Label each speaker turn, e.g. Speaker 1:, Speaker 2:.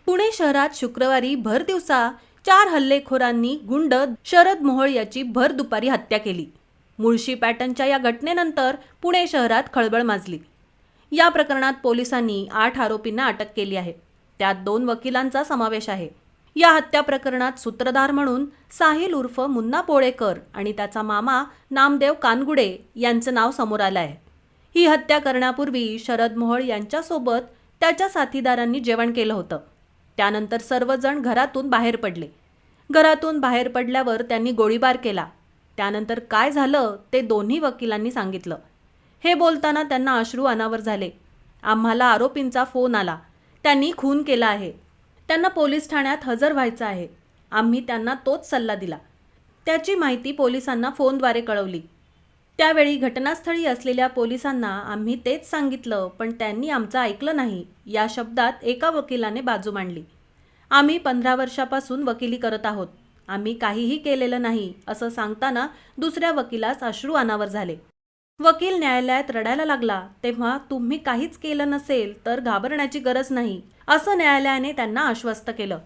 Speaker 1: पुणे शहरात शुक्रवारी भर दिवसा 4 हल्लेखोरांनी गुंड शरद मोहोळ याची भर दुपारी हत्या केली. मुळशी पॅटर्नच्या या घटनेनंतर पुणे शहरात खळबळ माजली. या प्रकरणात पोलिसांनी 8 आरोपींना अटक केली आहे. त्यात 2 वकिलांचा समावेश आहे. या हत्या प्रकरणात सूत्रधार म्हणून साहिल उर्फ मुन्ना पोळेकर आणि त्याचा मामा नामदेव कानगुडे यांचं नाव समोर आलं आहे. ही हत्या करण्यापूर्वी शरद मोहोळ यांच्यासोबत त्याच्या साथीदारांनी जेवण केलं होतं. त्यानंतर सर्वजण घरातून बाहेर पडले. घरातून बाहेर पडल्यावर त्यांनी गोळीबार केला. त्यानंतर काय झालं ते दोन्ही वकिलांनी सांगितलं. हे बोलताना त्यांना अश्रू अनावर झाले. आम्हाला आरोपींचा फोन आला. त्यांनी खून केला आहे. त्यांना पोलीस ठाण्यात हजर व्हायचं आहे. आम्ही त्यांना तोच सल्ला दिला. त्याची माहिती पोलिसांना फोनद्वारे कळवली. त्यावेळी घटनास्थळी असलेल्या पोलिसांना आम्ही तेच सांगितलं, पण त्यांनी आमचं ऐकलं नाही, या शब्दात एका वकिलाने बाजू मांडली. आम्ही 15 वर्षापासून वकिली करत आहोत. आम्ही काहीही केलेलं नाही असं सांगताना दुसऱ्या वकिलास अश्रू अनावर झाले. वकील न्यायालयात रडायला लागला तेव्हा तुम्ही काहीच केलं नसेल तर घाबरण्याची गरज नाही असं न्यायालयाने त्यांना आश्वस्त केलं.